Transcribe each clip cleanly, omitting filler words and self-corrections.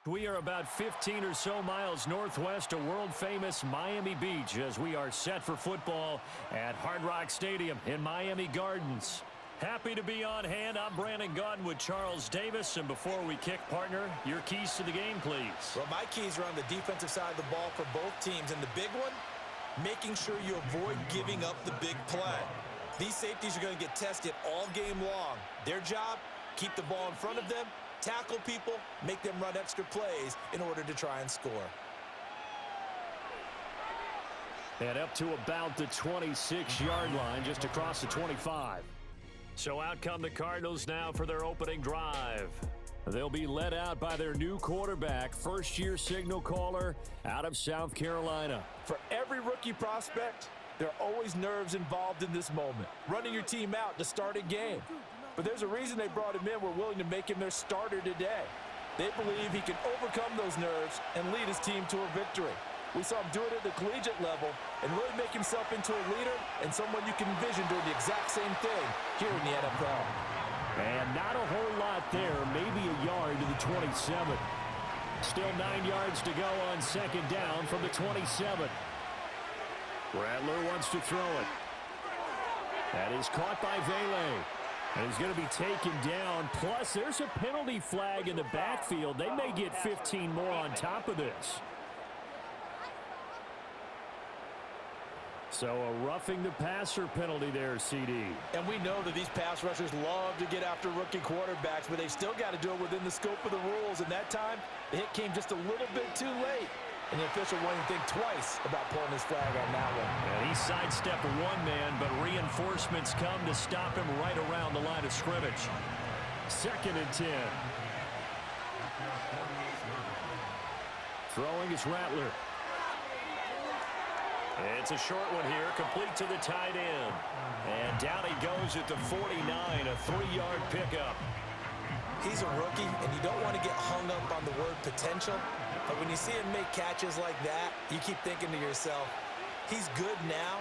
We are about 15 or so miles northwest of world-famous Miami Beach as we are set for football at Hard Rock Stadium in Miami Gardens. Happy to be on hand. I'm Brandon Gaudin with Charles Davis. And before we kick, partner, your keys to the game, please. Well, my keys are on the defensive side of the ball for both teams. And the big one, making sure you avoid giving up the big play. These safeties are going to get tested all game long. Their job, keep the ball in front of them, tackle people, make them run extra plays in order to try and score. And up to about the 26-yard line, just across the 25. So out come the Cardinals now for their opening drive. They'll be led out by their new quarterback, first-year signal caller out of South Carolina. For every rookie prospect, there are always nerves involved in this moment. Running your team out to start a game. But there's a reason they brought him in. We're willing to make him their starter today. They believe he can overcome those nerves and lead his team to a victory. We saw him do it at the collegiate level and really make himself into a leader and someone you can envision doing the exact same thing here in the NFL. And not a whole lot there, maybe a yard to the 27. Still 9 yards to go on second down from the 27. Rattler wants to throw it. That is caught by Vele. And he's going to be taken down. Plus, there's a penalty flag in the backfield. They may get 15 more on top of this. So a roughing the passer penalty there, CD. And we know that these pass rushers love to get after rookie quarterbacks, but they still got to do it within the scope of the rules. And that time, the hit came just a little bit too late. And the official won't even think twice about pulling his flag on that one. And he sidestepped one man, but reinforcements come to stop him right around the line of scrimmage. 2nd and 10. Throwing is Rattler. It's a short one here, complete to the tight end. And down he goes at the 49, a 3-yard pickup. He's a rookie, and you don't want to get hung up on the word potential. But when you see him make catches like that, you keep thinking to yourself, he's good now.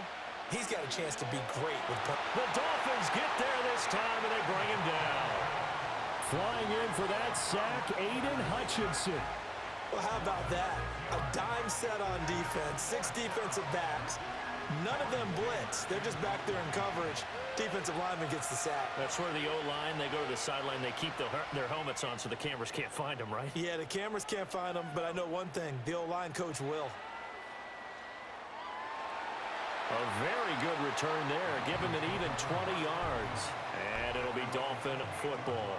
He's got a chance to be great with the Dolphins get there this time, and they bring him down. Flying in for that sack, Aiden Hutchinson. Well, how about that? A dime set on defense, 6 defensive backs. None of them blitz. They're just back there in coverage. Defensive lineman gets the sack. That's where the O-line, they go to the sideline, they keep their helmets on so the cameras can't find them, right? Yeah, the cameras can't find them, but I know one thing. The O-line coach will. A very good return there. Give him an even 20 yards. And it'll be Dolphin football.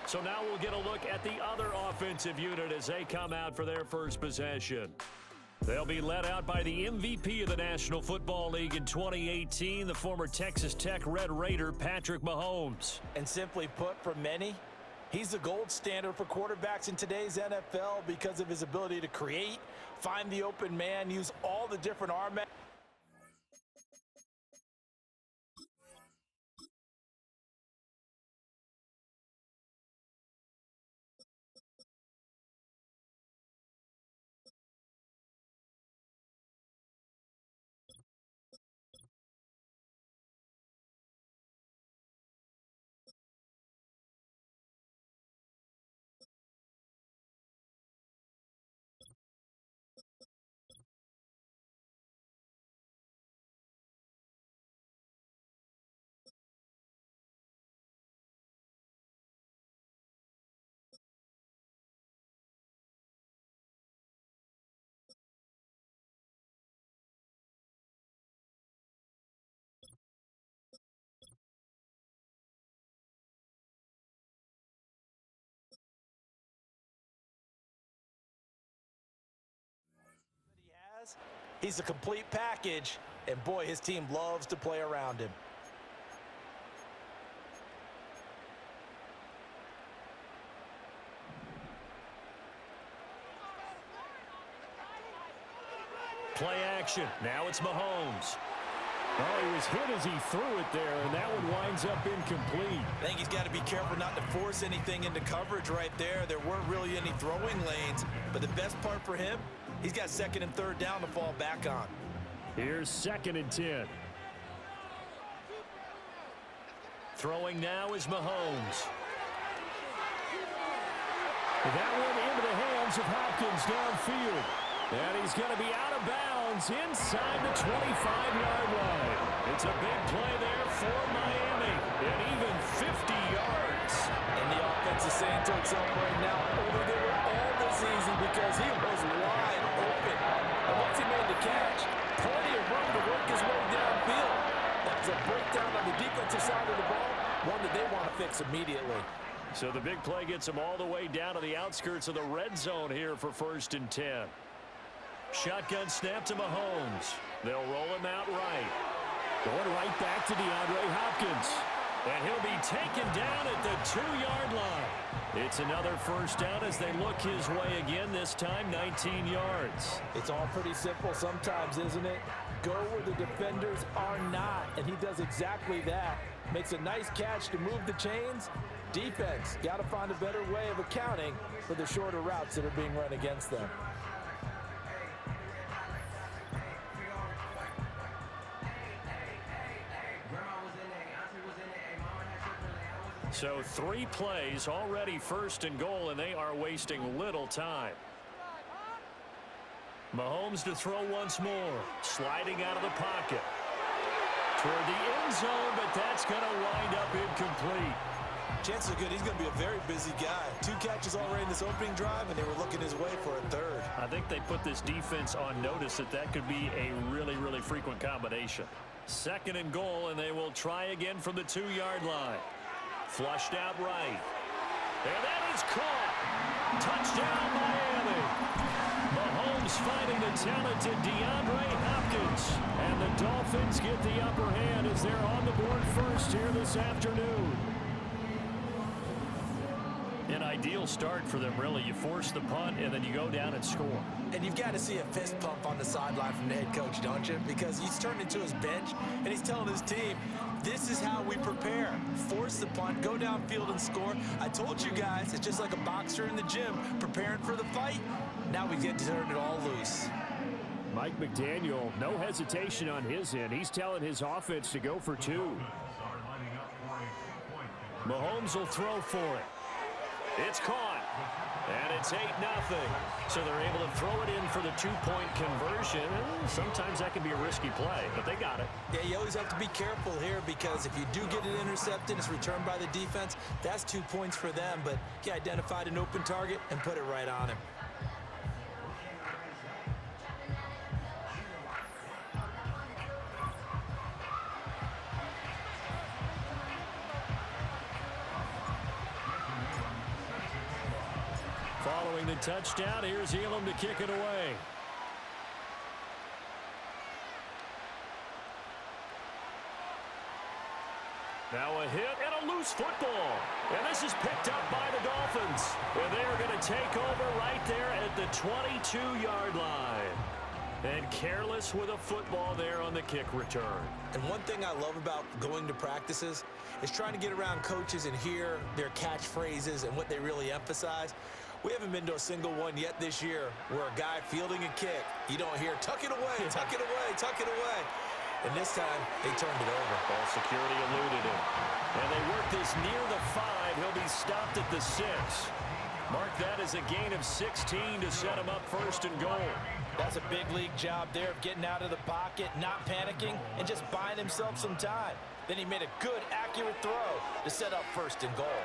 So now we'll get a look at the other offensive unit as they come out for their first possession. They'll be led out by the MVP of the National Football League in 2018, the former Texas Tech Red Raider, Patrick Mahomes. And simply put, for many, he's the gold standard for quarterbacks in today's NFL because of his ability to create, find the open man, use all the different arm. He's a complete package, and boy, his team loves to play around him. Play action. Now it's Mahomes. Oh, he was hit as he threw it there, and that one winds up incomplete. I think he's got to be careful not to force anything into coverage right there. There weren't really any throwing lanes, but the best part for him, he's got 2nd and 3rd down to fall back on. Here's 2nd and 10. Throwing now is Mahomes. That one into the hands arms of Hopkins downfield. And he's going to be out of bounds inside the 25-yard line. It's a big play there for Miami. And even 50 yards. And the offense is saying to itself right now, over there all this season because he was wide open. And once he made the catch, plenty of room to work his way downfield. That's a breakdown on the defensive side of the ball, one that they want to fix immediately. So the big play gets him all the way down to the outskirts of the red zone here for 1st and 10. Shotgun snap to Mahomes. They'll roll him out right. Going right back to DeAndre Hopkins. And he'll be taken down at the 2-yard line. It's another 1st down as they look his way again, this time 19 yards. It's all pretty simple sometimes, isn't it? Go where the defenders are not, and he does exactly that. Makes a nice catch to move the chains. Defense, got to find a better way of accounting for the shorter routes that are being run against them. So 3 plays already 1st and goal, and they are wasting little time. Mahomes to throw once more. Sliding out of the pocket. Toward the end zone, but that's going to wind up incomplete. Chances are good he's going to be a very busy guy. 2 catches already in this opening drive, and they were looking his way for a 3rd. I think they put this defense on notice that could be a really, really frequent combination. 2nd and goal, and they will try again from the 2-yard line. Flushed out right. And that is caught. Touchdown, Miami. Mahomes finding the talented DeAndre Hopkins. And the Dolphins get the upper hand as they're on the board first here this afternoon. An ideal start for them, really. You force the punt, and then you go down and score. And you've got to see a fist pump on the sideline from the head coach, don't you? Because he's turned into his bench, and he's telling his team, this is how we prepare. Force the punt, go downfield and score. I told you guys, it's just like a boxer in the gym preparing for the fight. Now we get to turn it all loose. Mike McDaniel, no hesitation on his end. He's telling his offense to go for 2. Mahomes will throw for it. It's caught, and it's 8-0. So they're able to throw it in for the 2-point conversion. And sometimes that can be a risky play, but they got it. Yeah, you always have to be careful here because if you do get it intercepted, it's returned by the defense. That's 2 points for them, but he identified an open target and put it right on him. Following the touchdown, here's Elam to kick it away. Now a hit and a loose football. And this is picked up by the Dolphins. And they are going to take over right there at the 22-yard line. And careless with a football there on the kick return. And one thing I love about going to practices is trying to get around coaches and hear their catchphrases and what they really emphasize. We haven't been to a single one yet this year where a guy fielding a kick, you don't hear, tuck it away, tuck it away, tuck it away. And this time, they turned it over. Ball security eluded him. And they work this near the 5. He'll be stopped at the 6. Mark that as a gain of 16 to set him up 1st and goal. That's a big league job there of getting out of the pocket, not panicking, and just buying himself some time. Then he made a good, accurate throw to set up 1st and goal.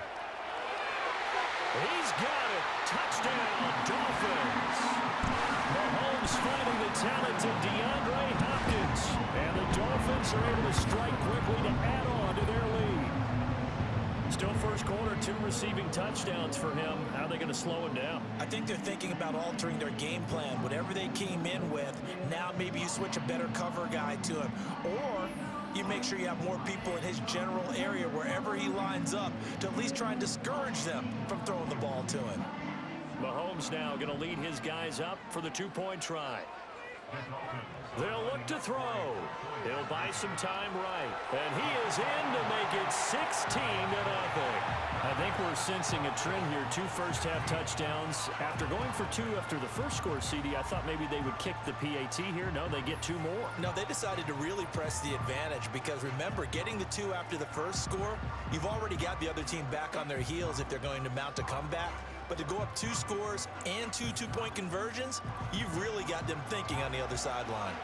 He's got it. Touchdown, Dolphins. Mahomes finding the talented DeAndre Hopkins. And the Dolphins are able to strike quickly to add on to their lead. Still 1st quarter, 2 receiving touchdowns for him. How are they going to slow him down? I think they're thinking about altering their game plan. Whatever they came in with, now maybe you switch a better cover guy to him. Or you make sure you have more people in his general area wherever he lines up to at least try and discourage them from throwing the ball to him. Mahomes now going to lead his guys up for the 2-point try. They'll look to throw. He'll buy some time right. And he is in to make it 16-0. I think we're sensing a trend here. 2 first-half touchdowns. After going for 2 after the first score, CD, I thought maybe they would kick the PAT here. No, they get 2 more. No, they decided to really press the advantage because, remember, getting the 2 after the first score, you've already got the other team back on their heels if they're going to mount a comeback. But to go up 2 scores and 2 two-point conversions, you've really got them thinking on the other sideline.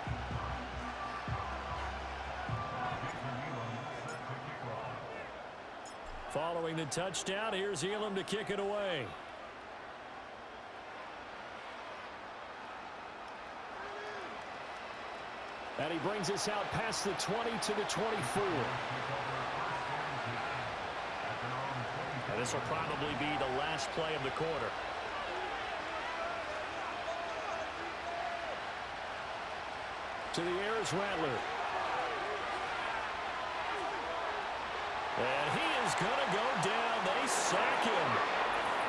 Following the touchdown, here's Elam to kick it away. And he brings us out past the 20 to the 24. And this will probably be the last play of the quarter. To the air is Rattler. And he is going to go down. They sack him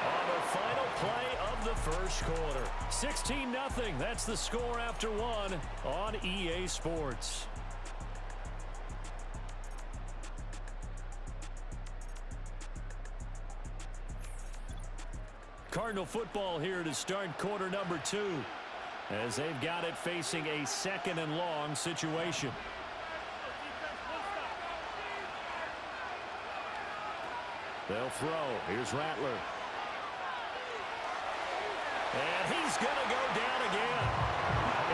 on the final play of the first quarter. 16-0. That's the score after 1 on EA Sports. Cardinal football here to start quarter number 2 as they've got it facing a 2nd and long situation. They'll throw. Here's Rattler. And he's going to go down again.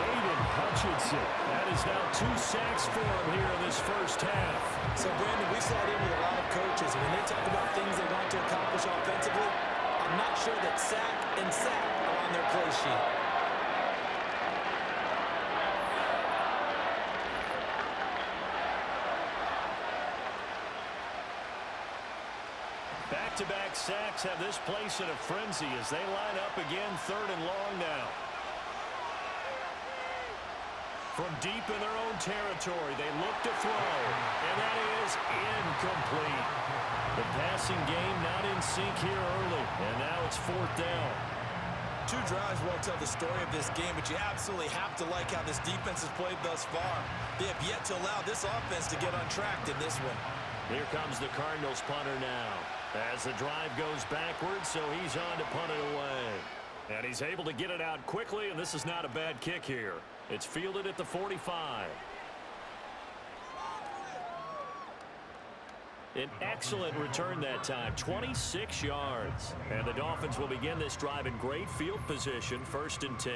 Aiden Hutchinson. That is now 2 sacks for him here in this first half. So, Brandon, we sat in with a lot of coaches. When they talk about things they want to accomplish offensively, I'm not sure that sack and sack are on their play sheet. Back-to-back sacks have this place in a frenzy as they line up again 3rd and long now. From deep in their own territory, they look to throw, and that is incomplete. The passing game not in sync here early, and now it's 4th down. 2 drives won't tell the story of this game, but you absolutely have to like how this defense has played thus far. They have yet to allow this offense to get untracked in this one. Here comes the Cardinals punter now. As the drive goes backwards, so he's on to punt it away. And he's able to get it out quickly, and this is not a bad kick here. It's fielded at the 45. An excellent return that time, 26 yards. And the Dolphins will begin this drive in great field position, 1st and 10.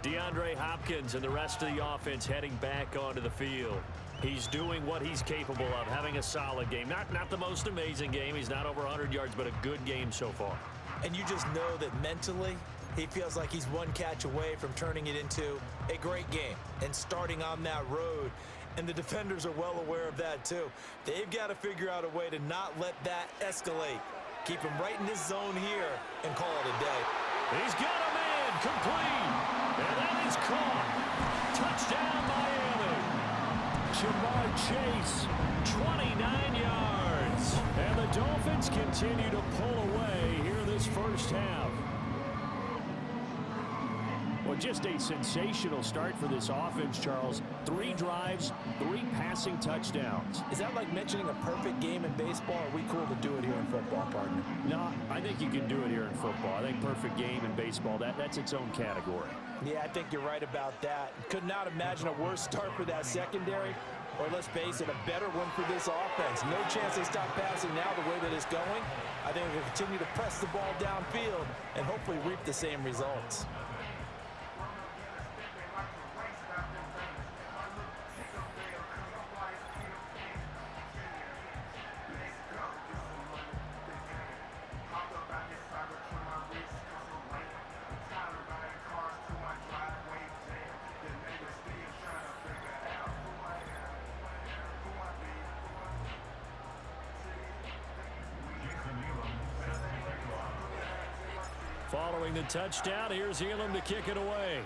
DeAndre Hopkins and the rest of the offense heading back onto the field. He's doing what he's capable of, having a solid game. Not the most amazing game. He's not over 100 yards, but a good game so far. And you just know that mentally, he feels like he's 1 catch away from turning it into a great game and starting on that road. And the defenders are well aware of that, too. They've got to figure out a way to not let that escalate. Keep him right in this zone here and call it a day. He's got a man complete. And that is caught. Touchdown, Miami. Jamar Chase, 29 yards. And the Dolphins continue to pull away here this first half. Well, just a sensational start for this offense, Charles. 3 drives, 3 passing touchdowns. Is that like mentioning a perfect game in baseball? Or are we cool to do it here in football, partner? No, I think you can do it here in football. I think perfect game in baseball, that's its own category. Yeah, I think you're right about that. Could not imagine a worse start for that secondary, or let's face it, a better one for this offense. No chance they stop passing now the way that it's going. I think they'll continue to press the ball downfield and hopefully reap the same results. Following the touchdown, here's Elam to kick it away.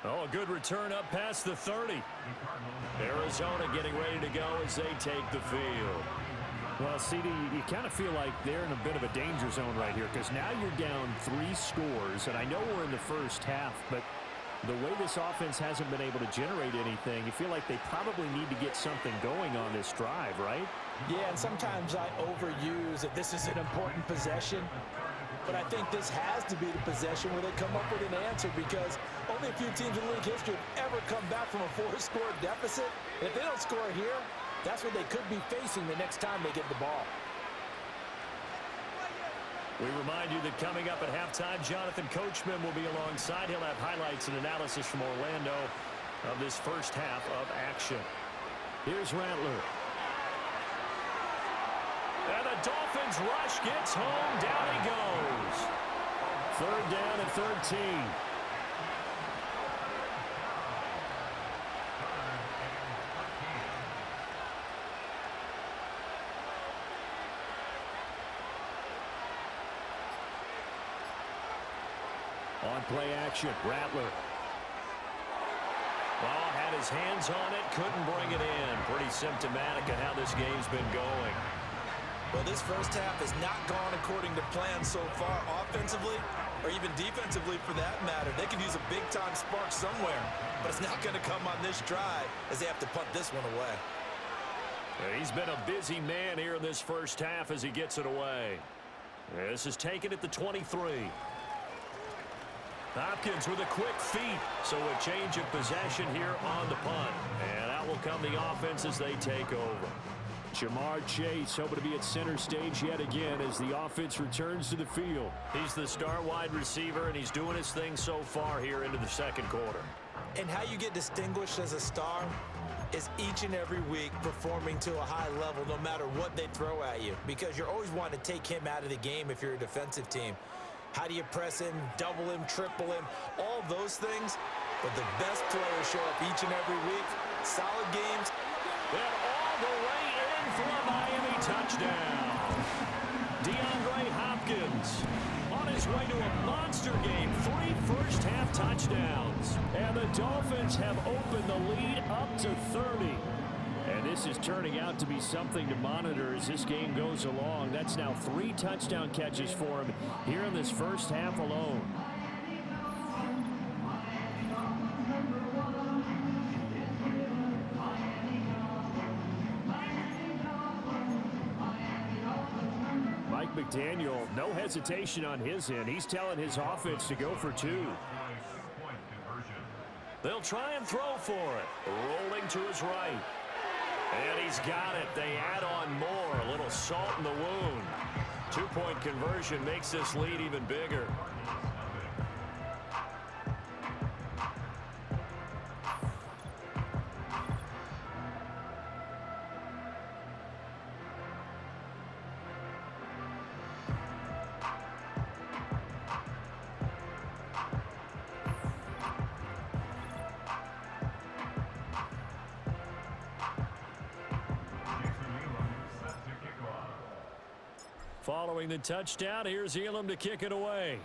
Oh, a good return up past the 30. Arizona getting ready to go as they take the field. Well, CD, you kind of feel like they're in a bit of a danger zone right here because now you're down 3 scores, and I know we're in the first half, but the way this offense hasn't been able to generate anything, you feel like they probably need to get something going on this drive, right? Yeah, and sometimes I overuse that this is an important possession. But I think this has to be the possession where they come up with an answer, because only a few teams in league history have ever come back from a 4-score deficit. And if they don't score here, that's what they could be facing the next time they get the ball. We remind you that coming up at halftime, Jonathan Coachman will be alongside. He'll have highlights and analysis from Orlando of this first half of action. Here's Rattler. And the Dolphins rush gets home. Down he goes. Third down and 13. On play action, Rattler. Well, had his hands on it, couldn't bring it in. Pretty symptomatic of how this game's been going. Well, this first half has not gone according to plan so far, offensively or even defensively for that matter. They could use a big-time spark somewhere, but it's not going to come on this drive as they have to punt this one away. He's been a busy man here in this first half as he gets it away. This is taken at the 23. Hopkins with a quick feet, so a change of possession here on the punt. And out will come the offense as they take over. Jamar Chase hoping to be at center stage yet again as the offense returns to the field. He's the star wide receiver, and he's doing his thing so far here into the second quarter. And how you get distinguished as a star is each and every week performing to a high level no matter what they throw at you, because you're always wanting to take him out of the game if you're a defensive team. How do you press him, double him, triple him, all those things? But the best players show up each and every week. Solid games. And all the way in for a Miami touchdown. DeAndre Hopkins on his way to a monster game. 3 first-half touchdowns. And the Dolphins have opened the lead up to 30. And this is turning out to be something to monitor as this game goes along. That's now 3 touchdown catches for him here in this first half alone. Mike McDaniel, no hesitation on his end. He's telling his offense to go for 2. They'll try and throw for it. Rolling to his right. And he's got it. They add on more. A little salt in the wound. 2-point conversion makes this lead even bigger. Following the touchdown, here's Elam to kick it away.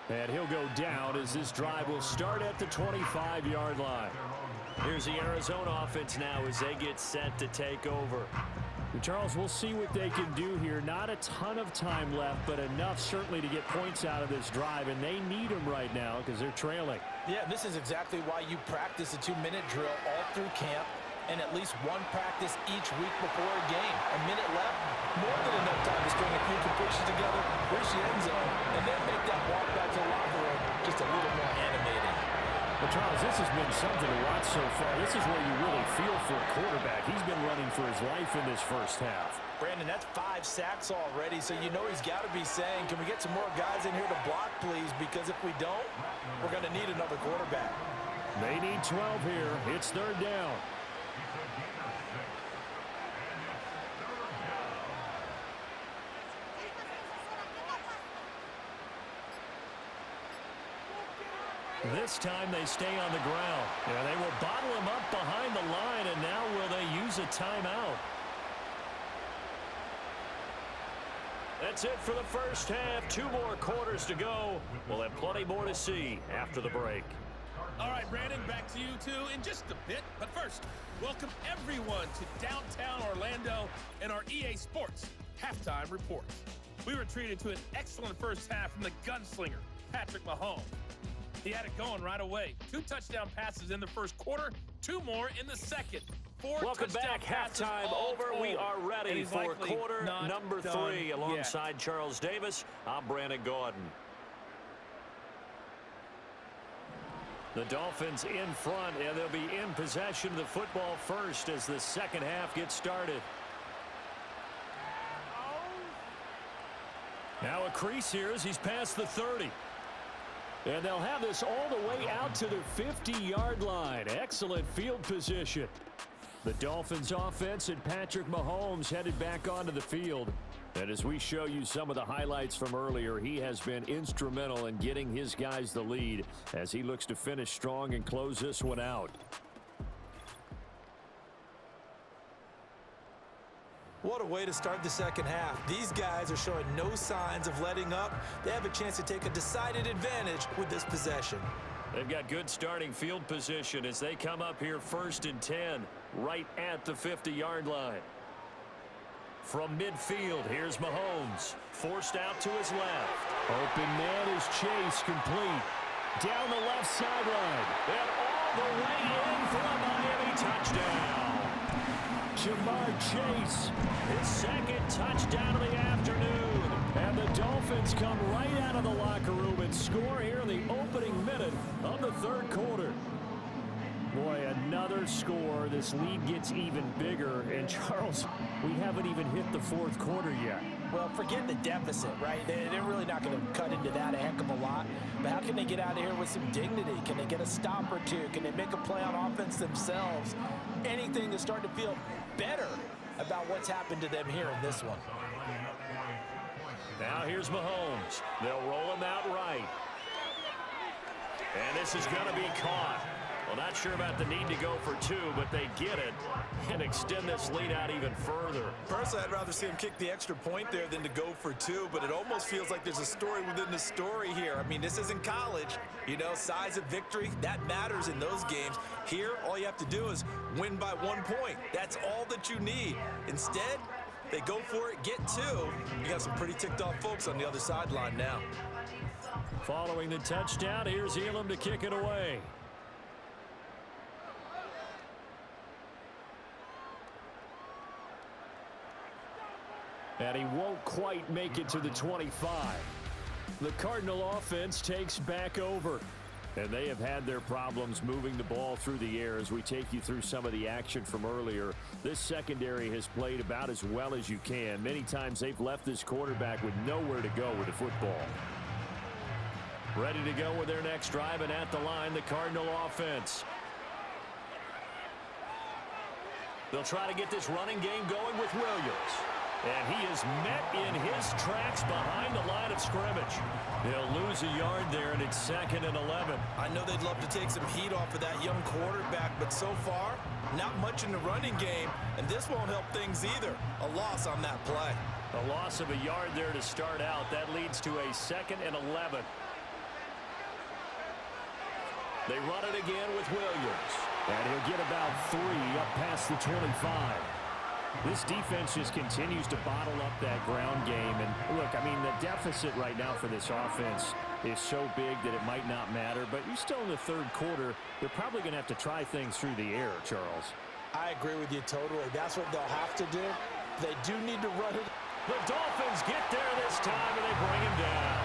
And he'll go down as this drive will start at the 25-yard line. Here's the Arizona offense now as they get set to take over. Charles, we'll see what they can do here. Not a ton of time left, but enough certainly to get points out of this drive, and they need them right now because they're trailing. Yeah, this is exactly why you practice a 2-minute drill all through camp and at least one practice each week before a game. A minute left, more than enough time to string a few completions together, reach the end zone, and then make that walk back to the locker room just a little more animated. Well, Charles, this has been something to watch so far. This is where you really feel for a quarterback. He's been running for his life in this first half. Brandon, that's 5 sacks already, so you know he's got to be saying, can we get some more guys in here to block, please? Because if we don't, we're going to need another quarterback. They need 12 here. It's third down. This time they stay on the ground. Yeah, they will bottle him up behind the line, and now will they use a timeout? That's it for the first half. 2 more quarters to go. We'll have plenty more to see after the break. All right, Brandon, back to you two in just a bit. But first, welcome everyone to downtown Orlando and our EA Sports Halftime Report. We were treated to an excellent first half from the gunslinger, Patrick Mahomes. He had it going right away. 2 touchdown passes in the first quarter, 2 more in the second. 4 Welcome back. passes Halftime all over. told. We are ready And he's for likely quarter not number done 3. yet. Alongside Charles Davis, I'm Brandon Gordon. The Dolphins in front, and they'll be in possession of the football first as the second half gets started. Now a crease here as he's past the 30. And they'll have this all the way out to the 50-yard line. Excellent field position. The Dolphins offense and Patrick Mahomes headed back onto the field. And as we show you some of the highlights from earlier, he has been instrumental in getting his guys the lead as he looks to finish strong and close this one out. What a way to start the second half. These guys are showing no signs of letting up. They have a chance to take a decided advantage with this possession. They've got good starting field position as they come up here 1st and 10, right at the 50-yard line. From midfield, here's Mahomes, forced out to his left. Open man is Chase, complete. Down the left sideline, and all the way in for a Miami touchdown. Jamar Chase, his second touchdown of the afternoon. And the Dolphins come right out of the locker room and score here in the opening minute of the third quarter. Boy, another score. This lead gets even bigger. And, Charles, we haven't even hit the fourth quarter yet. Well, forget the deficit, right? They're really not going to cut into that a heck of a lot. But how can they get out of here with some dignity? Can they get a stop or two? Can they make a play on offense themselves? Anything to start to feel better about what's happened to them here in this one. Now here's Mahomes. They'll roll him out right. And this is going to be caught. Well, not sure about the need to go for 2, but they get it and extend this lead out even further. Personally, I'd rather see him kick the extra point there than to go for 2, but it almost feels like there's a story within the story here. I mean, this isn't college. You know, size of victory, that matters in those games. Here, all you have to do is win by 1 point. That's all that you need. Instead, they go for it, get 2. You got some pretty ticked off folks on the other sideline now. Following the touchdown, here's Elam to kick it away. And he won't quite make it to the 25. The Cardinal offense takes back over. And they have had their problems moving the ball through the air as we take you through some of the action from earlier. This secondary has played about as well as you can. Many times they've left this quarterback with nowhere to go with the football. Ready to go with their next drive, and at the line, the Cardinal offense. They'll try to get this running game going with Williams. And he is met in his tracks behind the line of scrimmage. They'll lose a yard there, and it's 2nd and 11. I know they'd love to take some heat off of that young quarterback, but so far, not much in the running game, and this won't help things either. A loss on that play. A loss of a yard there to start out. That leads to a 2nd and 11. They run it again with Williams. And he'll get about 3 up past the 25. This defense just continues to bottle up that ground game. And, look, I mean, the deficit right now for this offense is so big that it might not matter. But you're still in the third quarter. They're probably going to have to try things through the air, Charles. I agree with you totally. That's what they'll have to do. They do need to run it. The Dolphins get there this time, and they bring him down.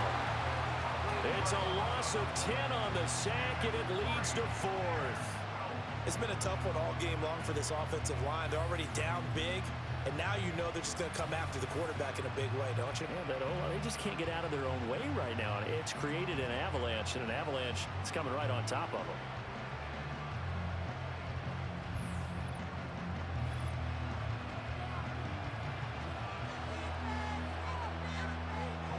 It's a loss of 10 on the sack, and it leads to 4th. It's been a tough one all game long for this offensive line. They're already down big, and now you know they're just going to come after the quarterback in a big way, don't you? Yeah, they just can't get out of their own way right now. It's created an avalanche, and an avalanche is coming right on top of them.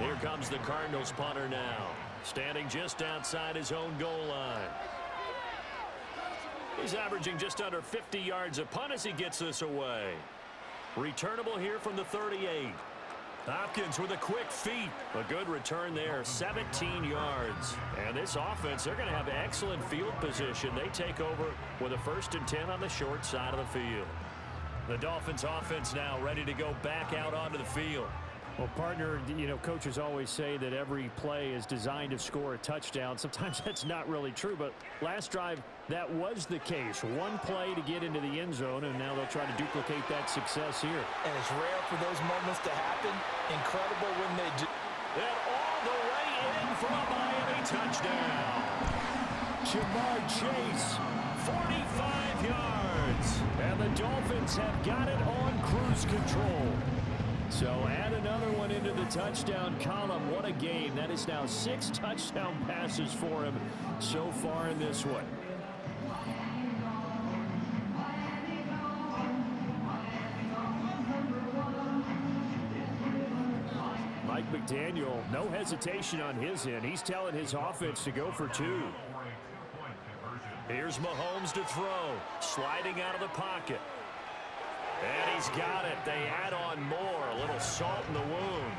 Here comes the Cardinals punter now, standing just outside his own goal line. He's averaging just under 50 yards a punt as he gets this away. Returnable here from the 38. Hopkins with a quick feet. A good return there, 17 yards. And this offense, they're going to have excellent field position. They take over with a 1st and 10 on the short side of the field. The Dolphins offense now ready to go back out onto the field. Well, partner, coaches always say that every play is designed to score a touchdown. Sometimes that's not really true, but last drive, that was the case. One play to get into the end zone, and now they'll try to duplicate that success here. And it's rare for those moments to happen. Incredible when they do. And all the way in for a Miami touchdown. Jamar Chase, 45 yards. And the Dolphins have got it on cruise control. So add another one into the touchdown column. What a game. That is now 6 touchdown passes for him so far in this one. Mike McDaniel, no hesitation on his end. He's telling his offense to go for 2. Here's Mahomes to throw. Sliding out of the pocket. And he's got it. They add on more. A little salt in the wound.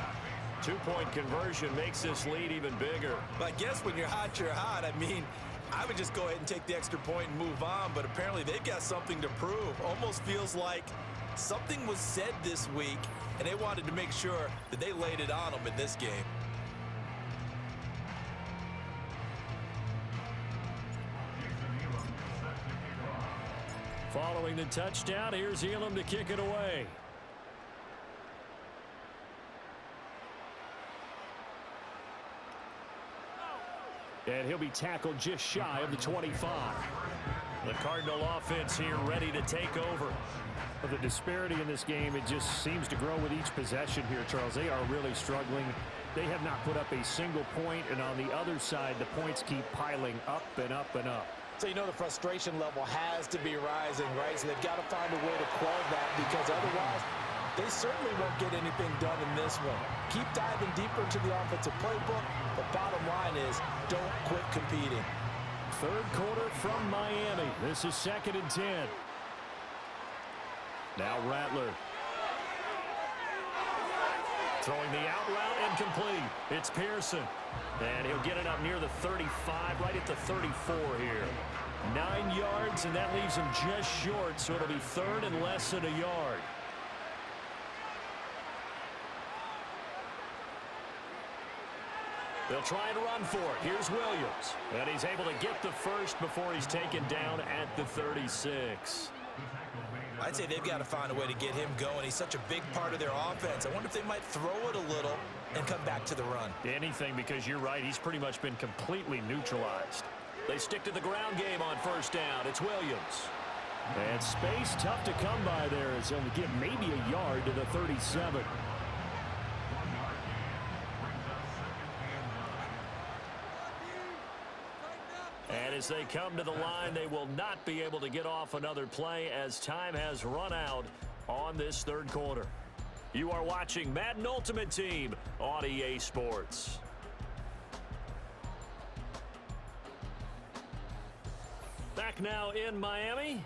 2-point conversion makes this lead even bigger. But I guess when you're hot, you're hot. I mean, I would just go ahead and take the extra point and move on. But apparently they've got something to prove. Almost feels like something was said this week, and they wanted to make sure that they laid it on them in this game. Following the touchdown, here's Elam to kick it away. And he'll be tackled just shy of the 25. The Cardinal offense here ready to take over. But the disparity in this game, it just seems to grow with each possession here, Charles. They are really struggling. They have not put up a single point, and on the other side, the points keep piling up and up and up. So you know the frustration level has to be rising, right? So they've got to find a way to quell that, because otherwise they certainly won't get anything done in this one. Keep diving deeper into the offensive playbook, but bottom line is don't quit competing. Third quarter from Miami. This is 2nd and 10. Now Rattler. Throwing the out route incomplete. It's Pearson. And he'll get it up near the 35, right at the 34 here. 9 yards, and that leaves him just short, so it'll be 3rd and less than a yard. They'll try and run for it. Here's Williams. And he's able to get the first before he's taken down at the 36. I'd say they've got to find a way to get him going. He's such a big part of their offense. I wonder if they might throw it a little and come back to the run. Anything, because you're right. He's pretty much been completely neutralized. They stick to the ground game on 1st down. It's Williams. And space tough to come by there as he'll get maybe a yard to the 37. And as they come to the line, they will not be able to get off another play as time has run out on this 3rd quarter. You are watching Madden Ultimate Team on EA Sports. Back now in Miami.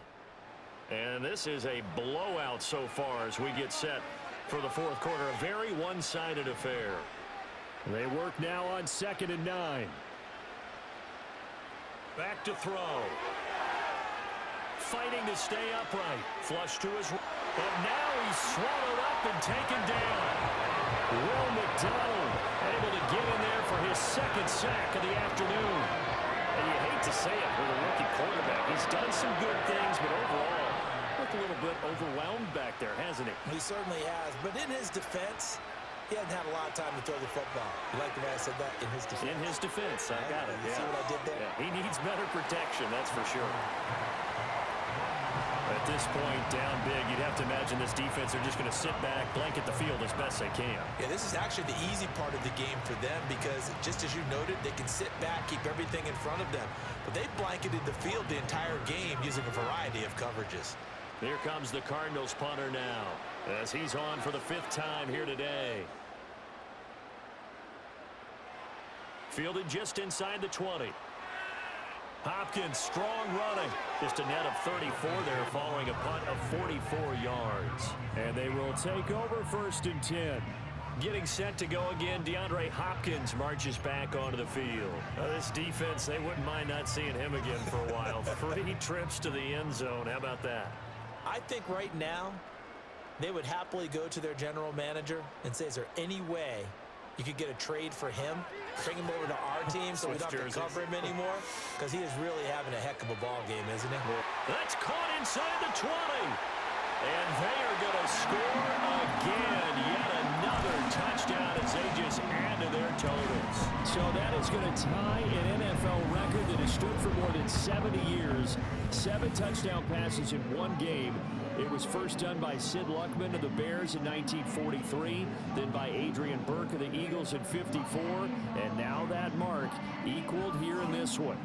And this is a blowout so far as we get set for the 4th quarter. A very one-sided affair. They work now on 2nd and 9. Back to throw. Fighting to stay upright. Flush to his right. But now he's swallowed up and taken down. Will McDonald able to get in there for his 2nd sack of the afternoon. And you hate to say it with a rookie quarterback. He's done some good things, but overall, looked a little bit overwhelmed back there, hasn't he? He certainly has. But in his defense, he hadn't had a lot of time to throw the football. You like the way I said that? In his defense. In his defense, I got it. You see what I did there? Yeah, he needs better protection, that's for sure. At this point, down big, you'd have to imagine this defense are just going to sit back, blanket the field as best they can. Yeah, this is actually the easy part of the game for them because, just as you noted, they can sit back, keep everything in front of them. But they've blanketed the field the entire game using a variety of coverages. Here comes the Cardinals punter now as he's on for the 5th time here today. Fielded just inside the 20. Hopkins, strong running. Just a net of 34 there following a punt of 44 yards. And they will take over 1st and 10. Getting set to go again, DeAndre Hopkins marches back onto the field. This defense, they wouldn't mind not seeing him again for a while. 3 trips to the end zone. How about that? I think right now, they would happily go to their general manager and say, is there any way you could get a trade for him, bring him over to our team so we don't have to cover him anymore? Because he is really having a heck of a ball game, isn't he? That's caught inside the 20. And they are going to score again. Yet another touchdown as they just add to their totals. So that is going to tie an NFL record that has stood for more than 70 years. 7 touchdown passes in one game. It was first done by Sid Luckman of the Bears in 1943, then by Adrian Burke of the Eagles in 54, and now that mark equaled here in this one.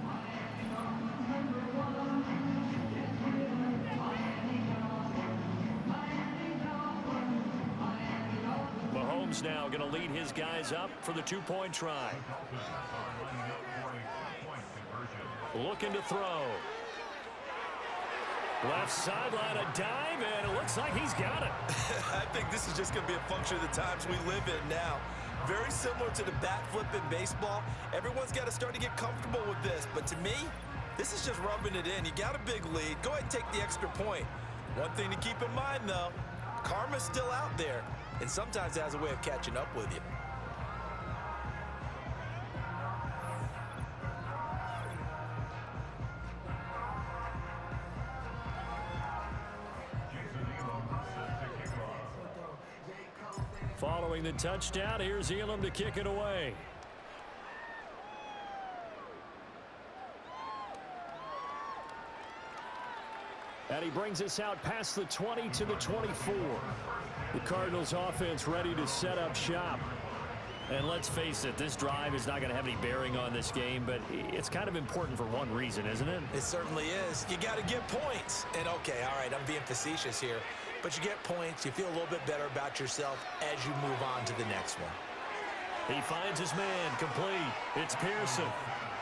Mahomes now going to lead his guys up for the 2-point try. Looking to throw. Left sideline, a dive, and it looks like he's got it. I think this is just going to be a function of the times we live in now. Very similar to the bat flip in baseball. Everyone's got to start to get comfortable with this. But to me, this is just rubbing it in. You got a big lead. Go ahead and take the extra point. One thing to keep in mind, though, karma's still out there, and sometimes it has a way of catching up with you. Following the touchdown, here's Elam to kick it away. And he brings us out past the 20 to the 24. The Cardinals offense ready to set up shop. And let's face it, this drive is not going to have any bearing on this game, but it's kind of important for one reason, isn't it? It certainly is. You got to get points. And okay, all right, I'm being facetious here. But you get points, you feel a little bit better about yourself as you move on to the next one. He finds his man complete. It's Pearson.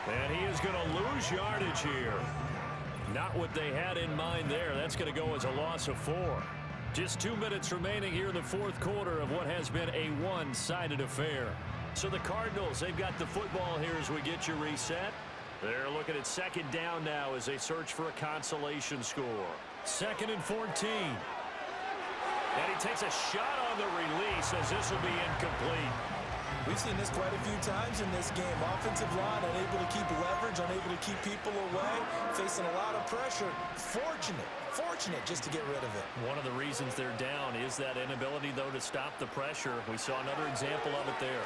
And he is going to lose yardage here. Not what they had in mind there. That's going to go as a loss of 4. Just 2 minutes remaining here in the fourth quarter of what has been a one-sided affair. So the Cardinals, they've got the football here as we get you reset. They're looking at second down now as they search for a consolation score. 2nd and 14. And he takes a shot on the release as this will be incomplete. We've seen this quite a few times in this game. Offensive line unable to keep leverage, unable to keep people away, facing a lot of pressure. Fortunate just to get rid of it. One of the reasons they're down is that inability, though, to stop the pressure. We saw another example of it there.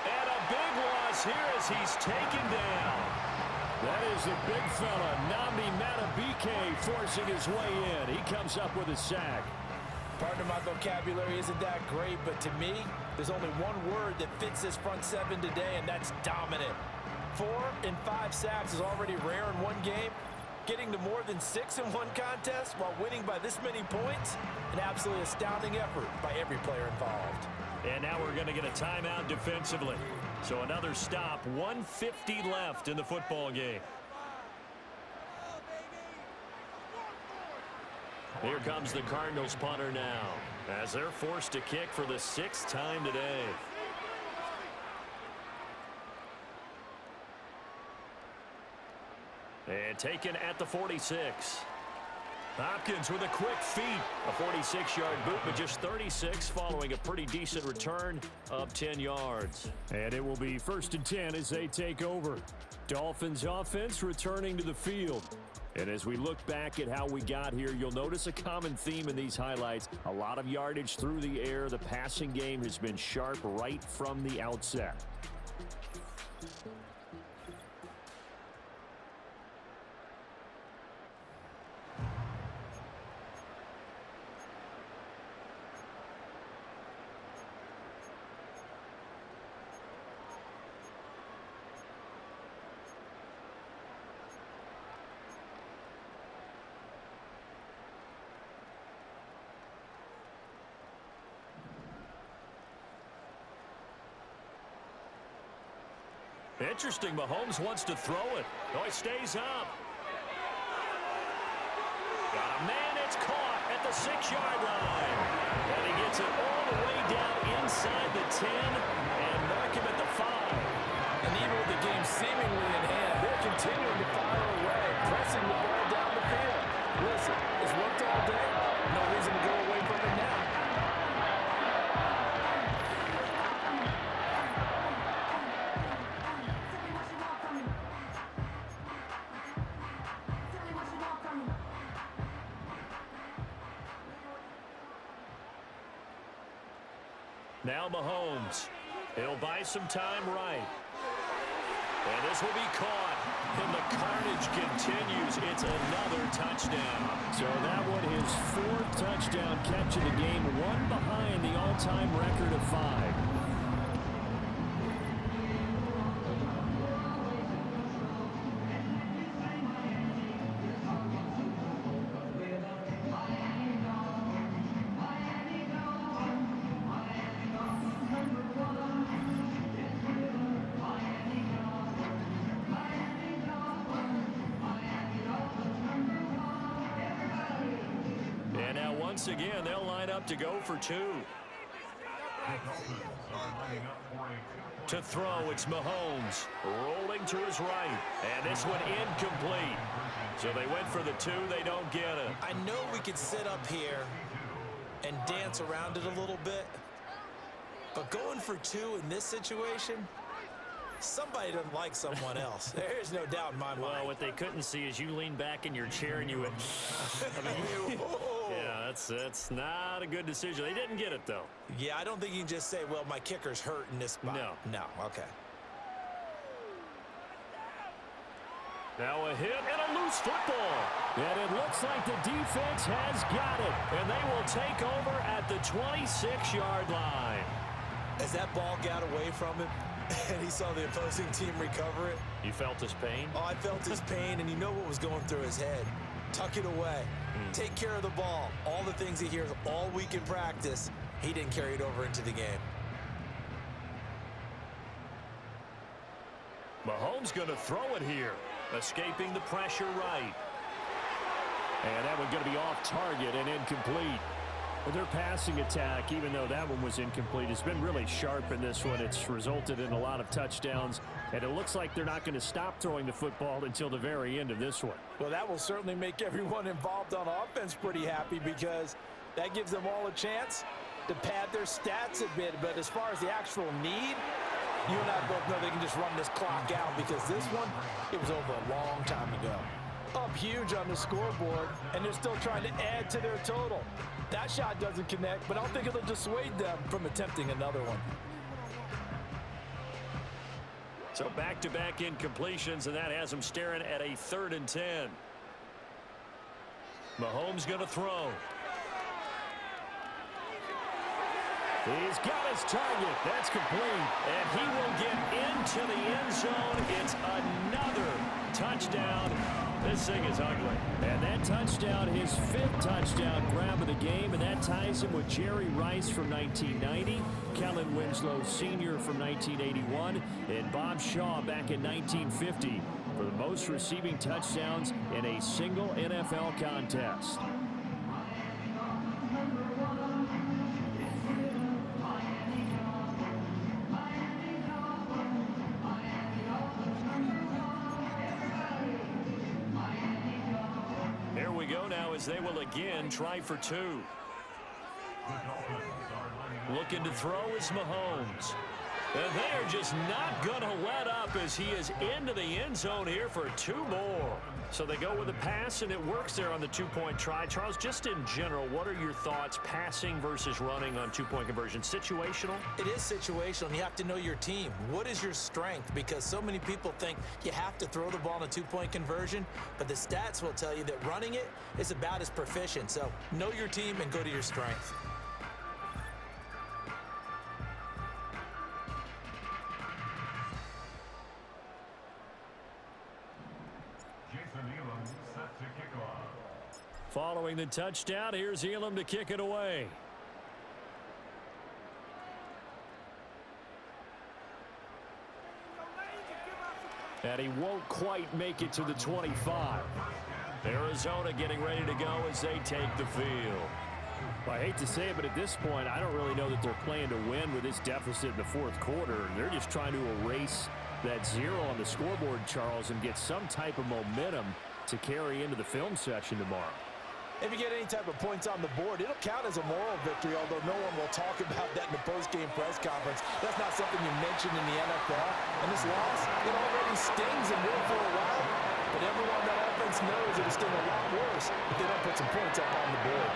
And a big loss here as he's taken down. That is the big fella, Nnamdi Madubuike, forcing his way in. He comes up with a sack. Pardon my vocabulary isn't that great, but to me, there's only one word that fits this front seven today, and that's dominant. 4 and 5 sacks is already rare in one game. Getting to more than 6 in one contest while winning by this many points, an absolutely astounding effort by every player involved. And now we're going to get a timeout defensively. So another stop, 1:50 left in the football game. Here comes the Cardinals punter now as they're forced to kick for the 6th time today. And taken at the 46. Hopkins with a quick feet. A 46-yard boot, but just 36 following a pretty decent return of 10 yards. And it will be 1st and 10 as they take over. Dolphins offense returning to the field. And as we look back at how we got here, you'll notice a common theme in these highlights. A lot of yardage through the air. The passing game has been sharp right from the outset. Interesting, Mahomes wants to throw it. Oh, he stays up. Got a man, it's caught at the 6-yard line. And he gets it all the way down inside the 10 and mark him at the 5. And even with the game seemingly in hand, they're continuing to fire away, pressing the ball down the field. Listen, has worked all day. No reason to go away from it now. Now Mahomes. He'll buy some time right. And this will be caught. And the carnage continues. It's another touchdown. So that one, his fourth touchdown catch of the game, one behind the all-time record of 5. Once again, they'll line up to go for 2. To throw, it's Mahomes. Rolling to his right. And this one incomplete. So they went for the 2. They don't get it. I know we could sit up here and dance around it a little bit. But going for 2 in this situation, somebody doesn't like someone else. There's no doubt in my mind. Well, what they couldn't see is you lean back in your chair and you went, yeah, that's not a good decision. They didn't get it, though. Yeah, I don't think you can just say, well, my kicker's hurt in this spot. No, okay. Now a hit and a loose football. And it looks like the defense has got it. And they will take over at the 26-yard line. As that ball got away from him, and he saw the opposing team recover it. You felt his pain? Oh, I felt his pain, and you know what was going through his head. Tuck it away. Take care of the ball. All the things he hears all week in practice, he didn't carry it over into the game. Mahomes going to throw it here. Escaping the pressure right. And that one's going to be off target and incomplete. Well, their passing attack, even though that one was incomplete, has been really sharp in this one. It's resulted in a lot of touchdowns, and it looks like they're not going to stop throwing the football until the very end of this one. Well, that will certainly make everyone involved on offense pretty happy because that gives them all a chance to pad their stats a bit. But as far as the actual need, you and I both know they can just run this clock out because this one, it was over a long time ago. Up huge on the scoreboard, and they're still trying to add to their total. That shot doesn't connect, but I don't think it'll dissuade them from attempting another one. So back-to-back incompletions, and that has them staring at a 3rd and 10. Mahomes going to throw. He's got his target. That's complete. And he will get into the end zone. It's another touchdown. This thing is ugly. And that touchdown, his 5th touchdown grab of the game, and that ties him with Jerry Rice from 1990, Kellen Winslow Sr. from 1981, and Bob Shaw back in 1950 for the most receiving touchdowns in a single NFL contest. As they will again try for 2. Looking to throw is Mahomes. And they are just not going to let up as he is into the end zone here for 2 more. So they go with a pass, and it works there on the 2-point try. Charles, just in general, what are your thoughts passing versus running on 2-point conversion? Situational? It is situational. You have to know your team. What is your strength? Because so many people think you have to throw the ball in a 2-point conversion, but the stats will tell you that running it is about as proficient. So know your team and go to your strength. Following the touchdown, here's Elam to kick it away. And he won't quite make it to the 25. Arizona getting ready to go as they take the field. Well, I hate to say it, but at this point, I don't really know that they're playing to win with this deficit in the 4th quarter. They're just trying to erase that 0 on the scoreboard, Charles, and get some type of momentum to carry into the film session tomorrow. If you get any type of points on the board, it'll count as a moral victory, although no one will talk about that in the post-game press conference. That's not something you mention in the NFL. And this loss, it already stings and will for a while. But everyone on that offense knows it'll sting a lot worse if they don't put some points up on the board.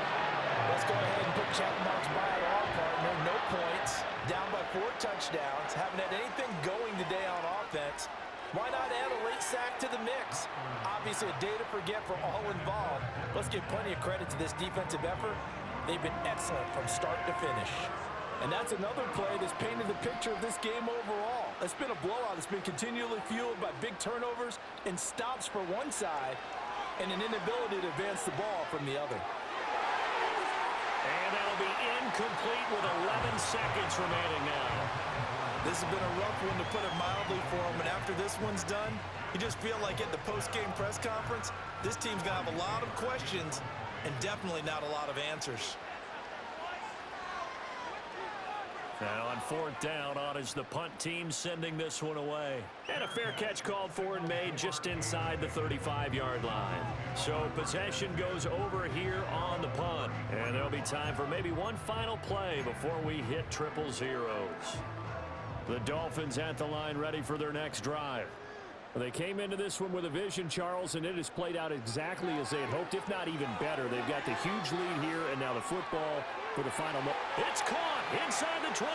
Let's go ahead and put check marks by our partner. No points. Down by 4 touchdowns. Haven't had anything going today on offense. Why not add a late sack to the mix? Obviously a day to forget for all involved. Let's give plenty of credit to this defensive effort. They've been excellent from start to finish. And that's another play that's painted the picture of this game overall. It's been a blowout. It's been continually fueled by big turnovers and stops for one side and an inability to advance the ball from the other. And that'll be incomplete with 11 seconds remaining now. This has been a rough one, to put it mildly, for him. And after this one's done, you just feel like at the post-game press conference, this team's going to have a lot of questions and definitely not a lot of answers. Now on 4th down, on is the punt team sending this one away. And a fair catch called for and made just inside the 35-yard line. So possession goes over here on the punt. And there'll be time for maybe one final play before we hit triple zeros. The Dolphins at the line, ready for their next drive. They came into this one with a vision, Charles, and it has played out exactly as they had hoped, if not even better. They've got the huge lead here, and now the football for the final. It's caught inside the 25.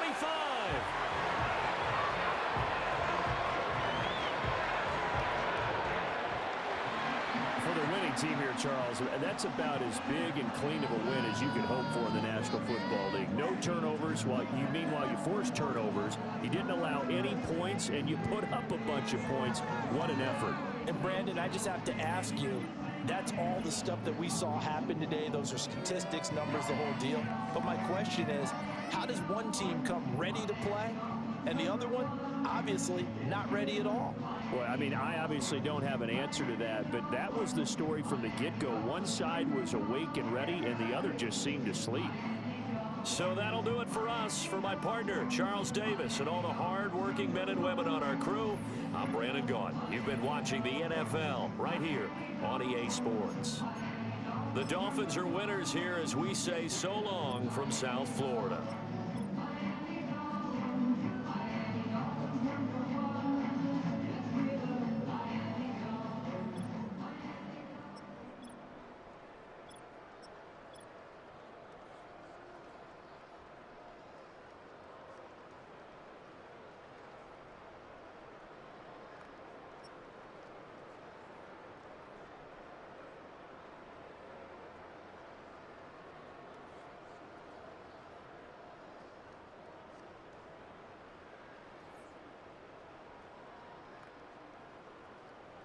For the winning team here, Charles, that's about as big and clean of a win as you can hope for in the National Football League. No turnovers. Meanwhile, you forced turnovers. You didn't allow any points, and you put up a bunch of points. What an effort. And, Brandon, I just have to ask you, that's all the stuff that we saw happen today. Those are statistics, numbers, the whole deal. But my question is, how does one team come ready to play, and the other one, obviously, not ready at all? Well, I mean, I obviously don't have an answer to that, but that was the story from the get-go. One side was awake and ready, and the other just seemed to sleep. So that'll do it for us. For my partner, Charles Davis, and all the hard-working men and women on our crew, I'm Brandon Gaudin. You've been watching the NFL right here on EA Sports. The Dolphins are winners here as we say so long from South Florida.